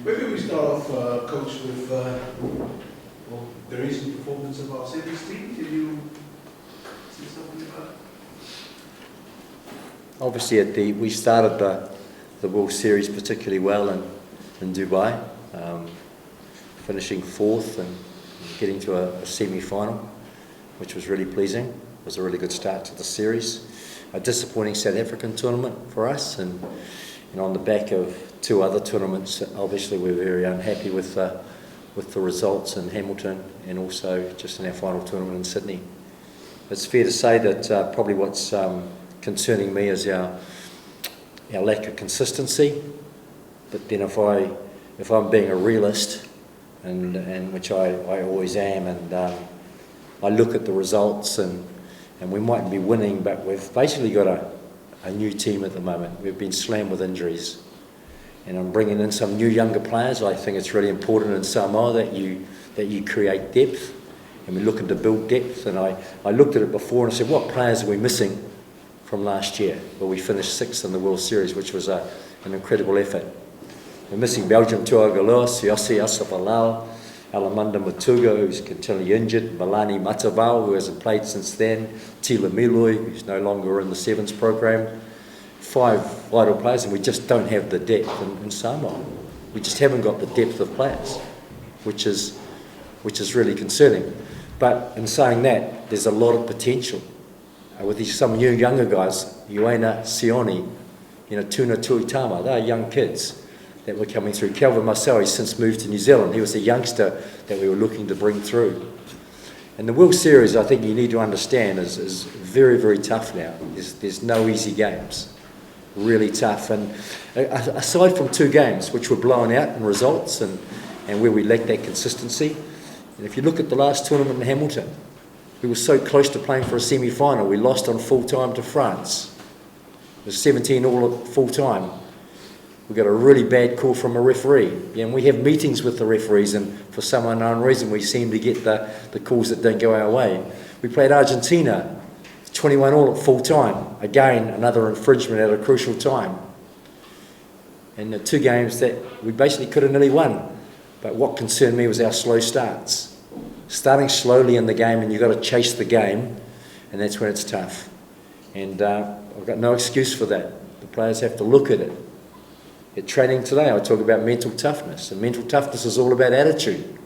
Maybe we start off, Coach, with the recent performance of our Sevens team. Can you say something about it? Obviously, we started the World Series particularly well in Dubai, finishing fourth and getting to a semi-final, which was really pleasing. It was a really good start to the series. A disappointing South African tournament for us, and on the back of two other tournaments, obviously we're very unhappy with the results in Hamilton and also just in our final tournament in Sydney. It's fair to say that probably what's concerning me is our lack of consistency. But then if I'm being a realist, and which I always am, and I look at the results and we mightn't be winning, but we've basically got a new team at the moment. We've been slammed with injuries, and I'm bringing in some new younger players. I think it's really important in Samoa that you create depth, and we're looking to build depth. And I looked at it before and I said, what players are we missing from last year? Well, we finished sixth in the World Series, which was an incredible effort. We're missing Belgium, Tuagalua, Siossi, Asapalau, Alamanda Matuga, who's continually injured, Malani Matavao, who hasn't played since then, Tila Miloi, who's no longer in the Sevens program. 5 vital players, and we just don't have the depth in Samoa. We just haven't got the depth of players, which is really concerning. But in saying that, there's a lot of potential. With some new younger guys, Ioena Sioni, Tuna Tuitama, they're young kids that were coming through. Calvin Marcel, he's since moved to New Zealand. He was a youngster that we were looking to bring through. And the World Series, I think you need to understand, is very, very tough now. There's no easy games. Really tough. And aside from 2 games, which were blown out in results and where we lacked that consistency, and if you look at the last tournament in Hamilton, we were so close to playing for a semi-final. We lost on full time to France. It was 17 all at full time. We got a really bad call from a referee. And we have meetings with the referees, and for some unknown reason we seem to get the calls that don't go our way. We played Argentina, 21 all at full time. Again, another infringement at a crucial time. And the 2 games that we basically could have nearly won. But what concerned me was our slow starts. Starting slowly in the game, and you've got to chase the game, and that's when it's tough. And I've got no excuse for that. The players have to look at it. At training today, I talk about mental toughness, and mental toughness is all about attitude.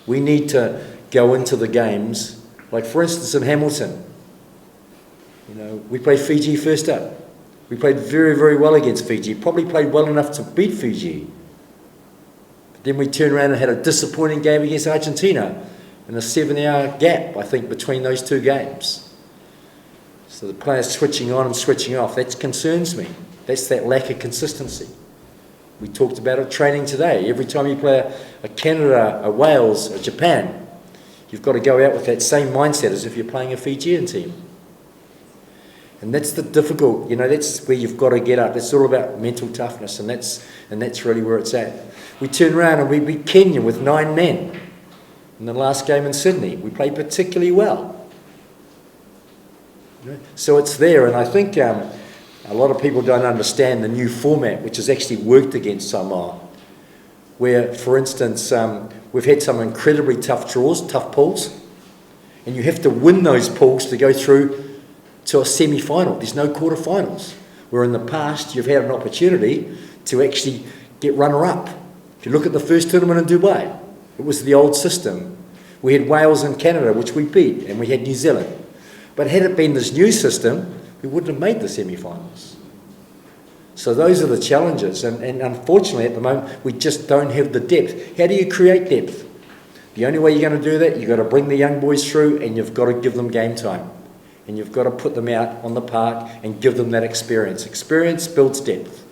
We need to go into the games, like for instance in Hamilton. We played Fiji first up. We played very, very well against Fiji. Probably played well enough to beat Fiji. But then we turned around and had a disappointing game against Argentina, and a 7-hour gap, I think, between those 2 games. So the players switching on and switching off, that concerns me. That's that lack of consistency. We talked about it training today. Every time you play a Canada, a Wales, a Japan, you've got to go out with that same mindset as if you're playing a Fijian team. And that's the difficult, that's where you've got to get up. It's all about mental toughness, and that's really where it's at. We turn around and we beat Kenya with 9 men in the last game in Sydney. We played particularly well. So it's there, and I think a lot of people don't understand the new format, which has actually worked against Samoa, where, for instance, we've had some incredibly tough draws, tough pools, and you have to win those pools to go through to a semi-final. There's no quarterfinals, where in the past you've had an opportunity to actually get runner-up. If you look at the first tournament in Dubai, it was the old system. We had Wales and Canada, which we beat, and we had New Zealand. But had it been this new system, we wouldn't have made the semi-finals. So those are the challenges, and unfortunately at the moment we just don't have the depth. How do you create depth? The only way you're going to do that, you've got to bring the young boys through, and you've got to give them game time. And you've got to put them out on the park and give them that experience. Experience builds depth.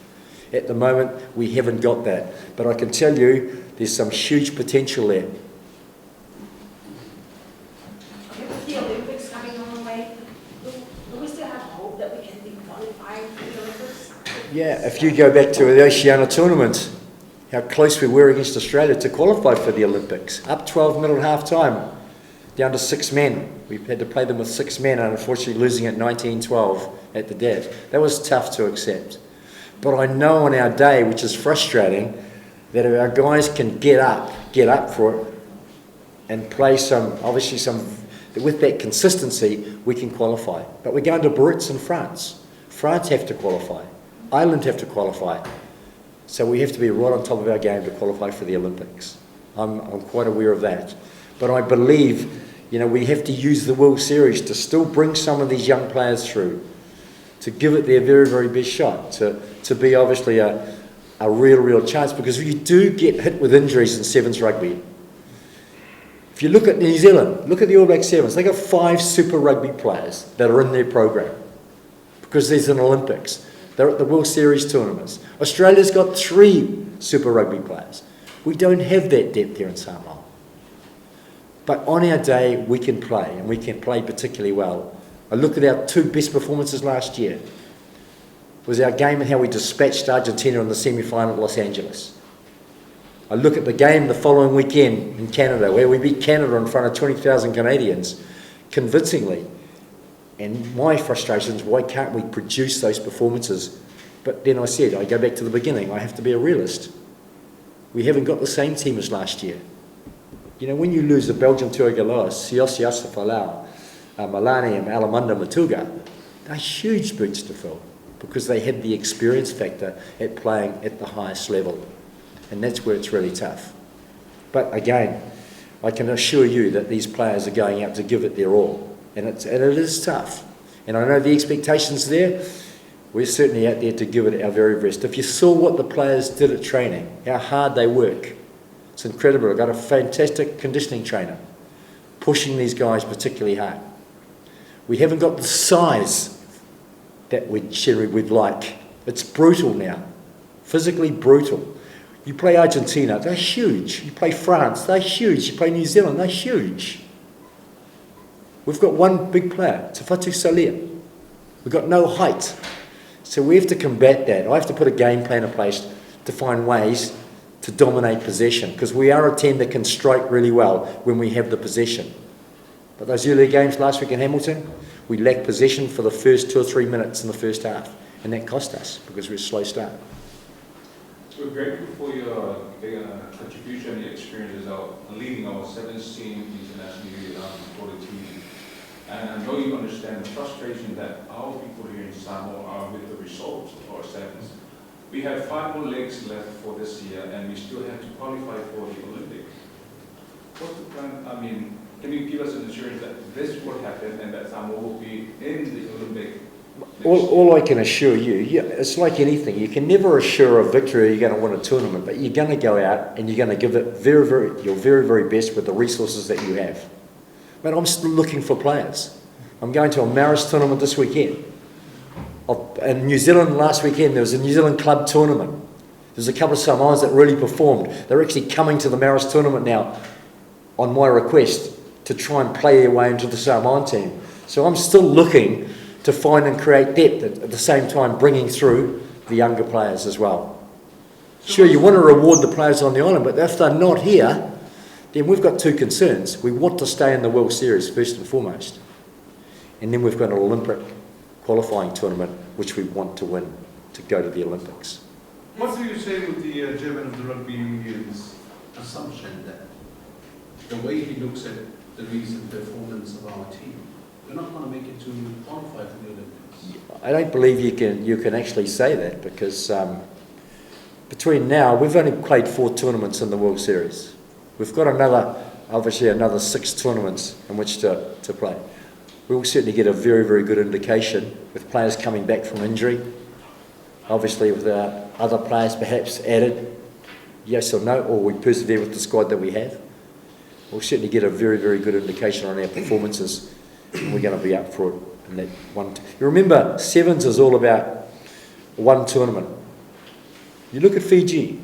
At the moment, we haven't got that. But I can tell you, there's some huge potential there. With the Olympics coming on the way, do we still have hope that we can be qualified for the Olympics? Yeah, if you go back to the Oceania tournament, how close we were against Australia to qualify for the Olympics. Up 12-0 at half-time, down to 6 men. We had to play them with 6 men, and unfortunately losing at 19-12 at the death. That was tough to accept. But I know on our day, which is frustrating, that if our guys can get up for it and play with that consistency, we can qualify. But we're going to Biarritz in France. France have to qualify. Ireland have to qualify. So we have to be right on top of our game to qualify for the Olympics. I'm quite aware of that. But I believe, we have to use the World Series to still bring some of these young players through, to give it their very, very best shot, to be obviously a real chance. Because if you do get hit with injuries in sevens rugby, if you look at New Zealand, look at the All Black Sevens, they got 5 Super Rugby players that are in their program because there's an Olympics. They're at the World Series tournaments. Australia's got 3 Super Rugby players. We don't have that depth here in Samoa. But on our day, we can play, and we can play particularly well. I look at our 2 best performances last year. It was our game and how we dispatched Argentina in the semi-final at Los Angeles. I look at the game the following weekend in Canada, where we beat Canada in front of 20,000 Canadians convincingly. And my frustration is, why can't we produce those performances? But then I go back to the beginning, I have to be a realist. We haven't got the same team as last year. When you lose the Belgian Tuagalos, Siosiasa Falau, Malani and Alamanda Matuga, they're huge boots to fill because they have the experience factor at playing at the highest level. And that's where it's really tough. But again, I can assure you that these players are going out to give it their all. And it is tough. And I know the expectations there. We're certainly out there to give it our very best. If you saw what the players did at training, how hard they work, it's incredible. I've got a fantastic conditioning trainer pushing these guys particularly hard. We haven't got the size that we'd like. It's brutal now, physically brutal. You play Argentina, they're huge. You play France, they're huge. You play New Zealand, they're huge. We've got one big player, Tafatu Salia. We've got no height. So we have to combat that. I have to put a game plan in place to find ways to dominate possession, because we are a team that can strike really well when we have the possession. But those earlier games last week in Hamilton, we lacked possession for the first 2 or 3 minutes in the first half, and that cost us because we're a slow start. We're grateful for your contribution, your experiences leading our sevens team internationally for the team. And I know you understand the frustration that our people here in Samoa are with the results of our sevens. We have 5 more legs left for this year, and we still have to qualify for the Olympics. What's the plan? Can you give us an assurance that this will happen and that Samoa will be in the Olympic? All I can assure you, it's like anything. You can never assure a victory or you're going to win a tournament, but you're going to go out and you're going to give it your very, very best with the resources that you have. But I'm still looking for players. I'm going to a Maris tournament this weekend. In New Zealand last weekend, there was a New Zealand club tournament. There's a couple of Samoans that really performed. They're actually coming to the Maris tournament now on my request to try and play their way into the Samoan team. So I'm still looking to find and create depth at the same time bringing through the younger players as well. Sure, you want to reward the players on the island, but if they're not here, then we've got 2 concerns. We want to stay in the World Series first and foremost. And then we've got an Olympic qualifying tournament which we want to win to go to the Olympics. What do you say with the chairman of the Rugby Union's assumption that the way he looks at the recent performance of our team, we're not going to make it to qualify for the Olympics? I don't believe you can actually say that, because between now, we've only played 4 tournaments in the World Series. We've got obviously another 6 tournaments in which to play. We will certainly get a very, very good indication with players coming back from injury. Obviously with other players perhaps added, yes or no, or we persevere with the squad that we have. We'll certainly get a very, very good indication on our performances, and we're going to be up for it in that one. You remember, sevens is all about one tournament. You look at Fiji,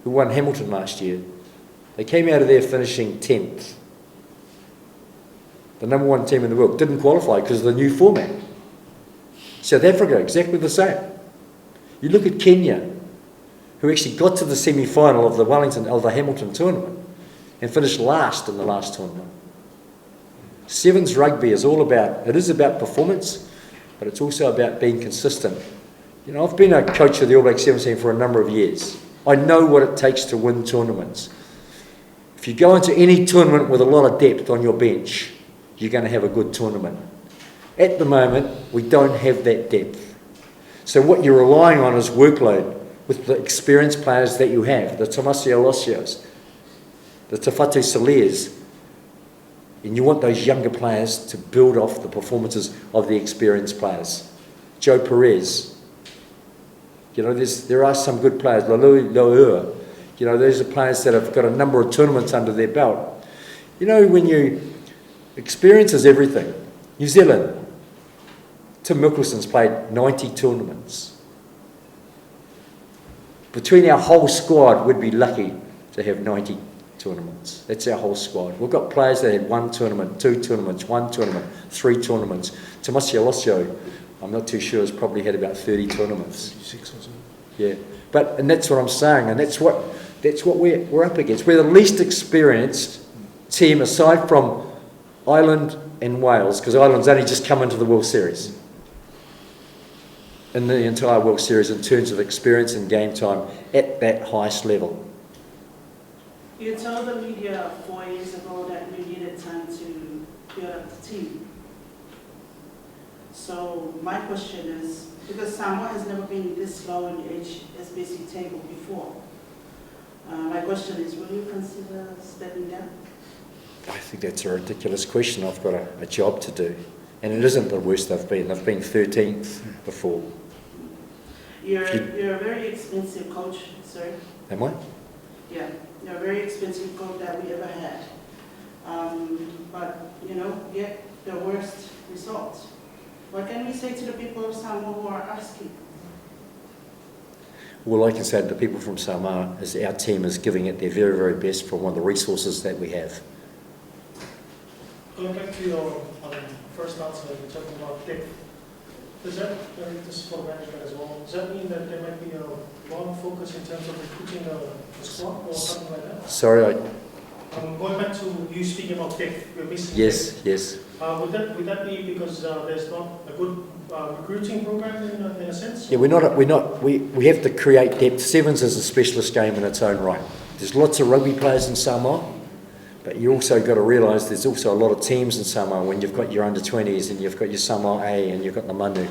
who won Hamilton last year. They came out of there finishing 10th. The number 1 team in the world didn't qualify because of the new format. South Africa, exactly the same. You look at Kenya, who actually got to the semi-final of the Hamilton tournament and finished last in the last tournament. Sevens rugby is about performance, but it's also about being consistent. I've been a coach of the All Black Sevens team for a number of years. I know what it takes to win tournaments. If you go into any tournament with a lot of depth on your bench, you're going to have a good tournament. At the moment, we don't have that depth. So what you're relying on is workload with the experienced players that you have, the Tomasi Alosios, the Tawhatu Saliers, and you want those younger players to build off the performances of the experienced players. Joe Perez, you know, there are some good players, Lalui Loua, you know, those are players that have got a number of tournaments under their belt. You know, when experience is everything. New Zealand, Tim Mickelson's played 90 tournaments. Between our whole squad, we'd be lucky to have 90 tournaments. That's our whole squad. We've got players that had 1 tournament, 2 tournaments, 1 tournament, 3 tournaments. Tomasi Alosio, I'm not too sure, has probably had about 30 tournaments. 36 or something. Yeah, and that's what I'm saying, and that's what we're up against. We're the least experienced team aside from Ireland and Wales, because Ireland's only just come into the World Series. In the entire World Series in terms of experience and game time at that highest level. You told the media 4 years ago that you needed time to build up the team. So my question is, because Samoa has never been this low in the HSBC table before, my question is, will you consider stepping down? I think that's a ridiculous question. I've got a job to do. And it isn't the worst they've been. They've been 13th before. You're a very expensive coach, sir. Am I? Yeah, you're a very expensive coach that we ever had. But, you know, get the worst results. What can we say to the people of Samoa who are asking? All I can say to the people from Samoa is our team is giving it their very, very best from one of the resources that we have. Going back to your first answer, you're talking about depth. Does that, this is for management as well, does that mean that there might be a long focus in terms of recruiting the squad or something like that? Sorry, Going back to you speaking about depth, we're missing yes, depth. yes. Would that be because there's not a good recruiting program in a sense? Yeah, we have to create depth. Sevens is a specialist game in its own right. There's lots of rugby players in Samoa, but you also got to realise there's also a lot of teams in Samoa when you've got your under-20s and you've got your Samoa A and you've got the Manu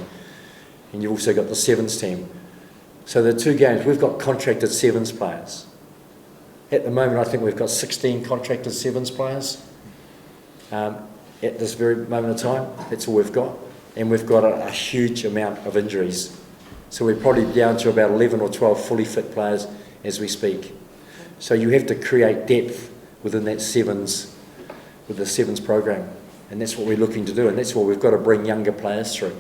and you've also got the Sevens team. So the 2 games, we've got contracted Sevens players. At the moment, I think we've got 16 contracted Sevens players at this very moment of time. That's all we've got. And we've got a huge amount of injuries. So we're probably down to about 11 or 12 fully fit players as we speak. So you have to create depth within that Sevens, with the Sevens program. And that's what we're looking to do. And that's what we've got to bring younger players through.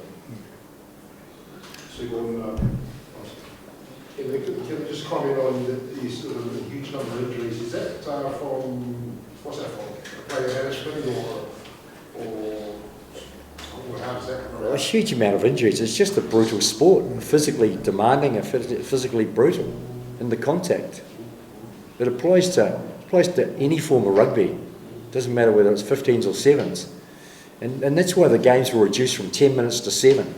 Sir Gordon, can we just comment on the sort of huge number of injuries? Is that from, what's that from? Player management or how does that come A around? huge amount of injuries. It's just a brutal sport, physically demanding and physically brutal in the contact. It applies to any form of rugby. It doesn't matter whether it's 15s or 7s. And that's why the games were reduced from 10 minutes to 7,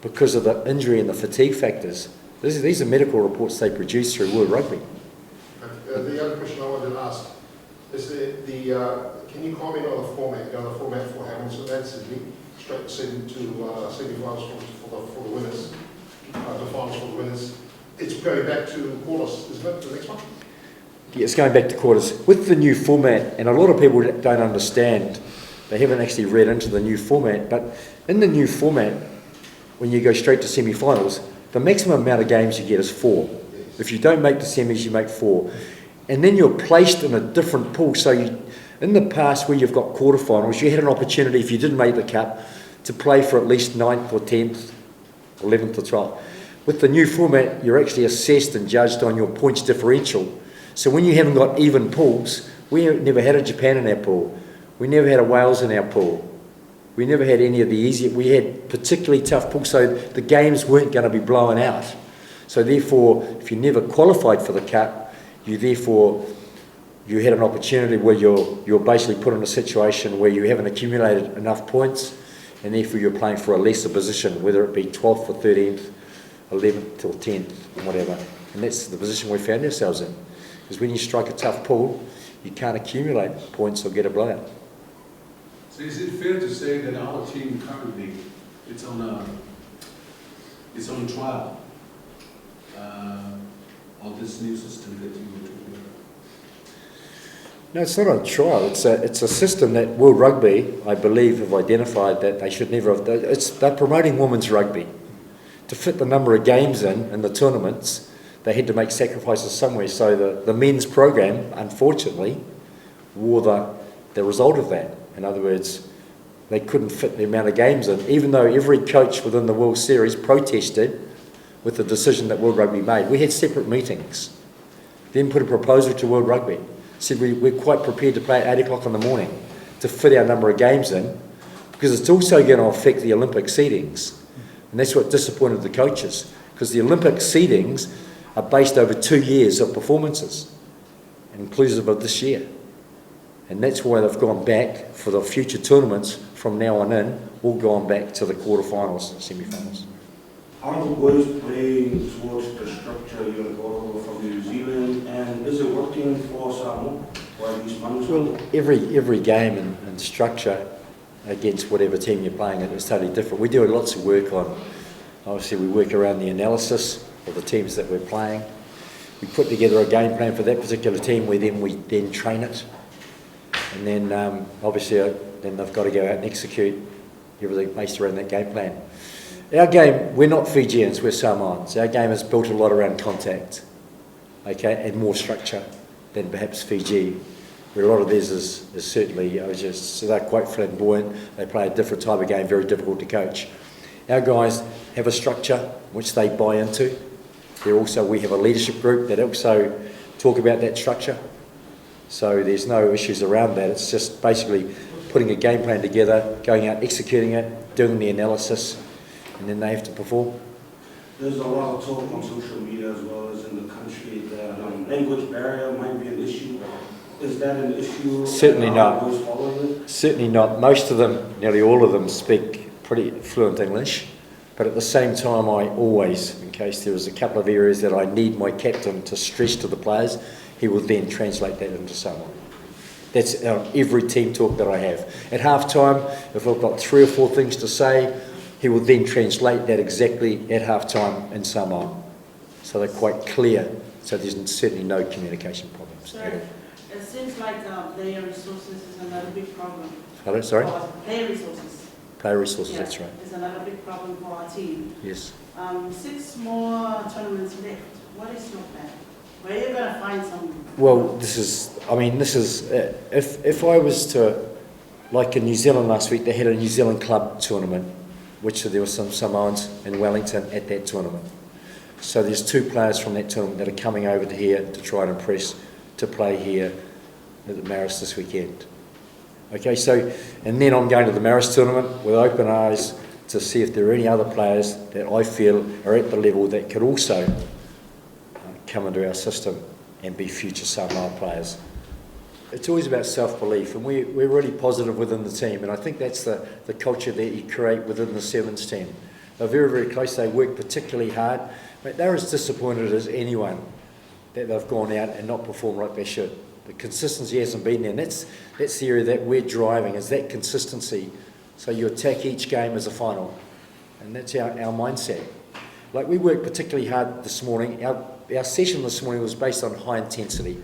because of the injury and the fatigue factors. These are medical reports they produce through World Rugby. The other question I wanted to ask is can you comment on the format? You know, the format for Hamilton and Sydney, straight to semi-finals for the winners, to finals for the winners. It's going back to quarters, isn't it, the next one? Yeah, it's going back to quarters. With the new format, and a lot of people don't understand, they haven't actually read into the new format, but in the new format, when you go straight to semi-finals, the maximum amount of games you get is 4. Yes. If you don't make the semis, you make 4. And then you're placed in a different pool. So in the past, where you've got quarterfinals, you had an opportunity, if you didn't make the cup, to play for at least 9th or 10th, 11th or 12th. With the new format, you're actually assessed and judged on your points differential. So when you haven't got even pools, we never had a Japan in our pool. We never had a Wales in our pool. We never had any of the easier. We had particularly tough pools, so the games weren't going to be blown out. So therefore, if you never qualified for the cup, you had an opportunity where you're basically put in a situation where you haven't accumulated enough points, and therefore you're playing for a lesser position, whether it be 12th or 13th, 11th or 10th, whatever. And that's the position we found ourselves in. Because when you strike a tough pool, you can't accumulate points or get a blowout. So is it fair to say that our team currently, it's on trial on this new system that you were talking about? No, it's not on trial. It's a system that World Rugby, I believe, have identified that they should never have. They're promoting women's rugby. To fit the number of games in the tournaments, they had to make sacrifices somewhere. So the men's program, unfortunately, wore the result of that. In other words, they couldn't fit the amount of games in, even though every coach within the World Series protested with the decision that World Rugby made. We had separate meetings, then put a proposal to World Rugby, said we're quite prepared to play at 8 o'clock in the morning to fit our number of games in, because it's also going to affect the Olympic seedings. And that's what disappointed the coaches, because the Olympic seedings are based over 2 years of performances, inclusive of this year. And that's why they've gone back for the future tournaments from now on in, all gone back to the quarterfinals, semi-finals. Are the boys playing towards the structure you got over from New Zealand, and is it working for Samoa? Or at least Manu Samoa? Well, every game and structure against whatever team you're playing is totally different. We do lots of work on, obviously we work around the analysis of the teams that we're playing. We put together a game plan for that particular team where we then train it. And then obviously then they've got to go out and execute everything based around that game plan. Our game, we're not Fijians, we're Samoans. Our game is built a lot around contact, okay, and more structure than perhaps Fiji, where a lot of theirs is certainly, so they're quite flamboyant, they play a different type of game, very difficult to coach. Our guys have a structure which they buy into. We have a leadership group that also talk about that structure. So there's no issues around that. It's just basically putting a game plan together, going out, executing it, doing the analysis, and then they have to perform. There's a lot of talk on social media as well as in the country that language barrier might be an issue. Is that an issue? Certainly not. Boys following it? Certainly not. Most of them, nearly all of them, speak pretty fluent English. But at the same time, I always, in case there was a couple of areas that I need my captain to stress to the players, he will then translate that into Samoan. That's every team talk that I have. At half-time, if I've got 3 or 4 things to say, he will then translate that exactly at half-time in Samoan. So they're quite clear, so there's certainly no communication problems at all. It seems like player resources is another big problem. Hello, sorry? Player resources. Player resources, Yeah, that's right. It's another big problem for our team. Yes. 6 more tournaments left. What is your plan? Where are you going to find some? Well, if I was to, like in New Zealand last week, they had a New Zealand club tournament, which there were some Samoans in Wellington at that tournament. So there's 2 players from that tournament that are coming over to here to try and impress, to play here at the Maris this weekend. Okay, so, and then I'm going to the Maris tournament with open eyes to see if there are any other players that I feel are at the level that could also come into our system and be future Samoa players. It's always about self-belief, and we're really positive within the team, and I think that's the culture that you create within the Sevens team. They're very, very close, they work particularly hard, but they're as disappointed as anyone that they've gone out and not performed like they should. The consistency hasn't been there, and that's the area that we're driving, is that consistency. So you attack each game as a final, and that's our mindset. Like, we worked particularly hard this morning. Our session this morning was based on high intensity.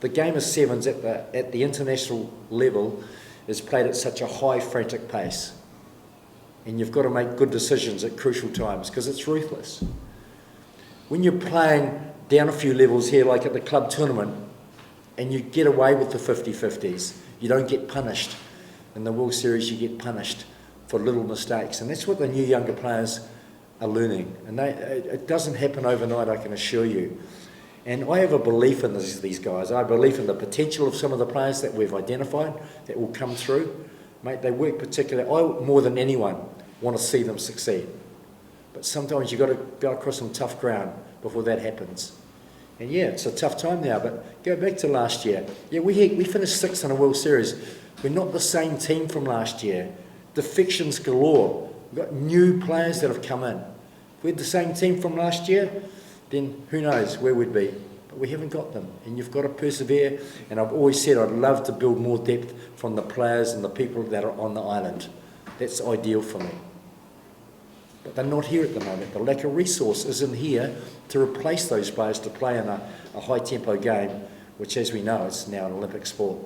The game of sevens at the international level is played at such a high frantic pace, and you've got to make good decisions at crucial times because it's ruthless. When you're playing down a few levels here, like at the club tournament, and you get away with the 50-50s, you don't get punished. In the World Series, you get punished for little mistakes, and that's what the new younger players are learning. And it doesn't happen overnight, I can assure you. And I have a belief in these guys. I believe in the potential of some of the players that we've identified that will come through. Mate, they work particularly. I, more than anyone, want to see them succeed. But sometimes you've got to go across some tough ground before that happens. And yeah, it's a tough time now, but go back to last year. Yeah, we finished 6th in a World Series. We're not the same team from last year. Defections galore. We've got new players that have come in. If we had the same team from last year, then who knows where we'd be. But we haven't got them, and you've got to persevere. And I've always said I'd love to build more depth from the players and the people that are on the island. That's ideal for me. But they're not here at the moment. The lack of resource isn't here to replace those players to play in a high-tempo game, which, as we know, is now an Olympic sport.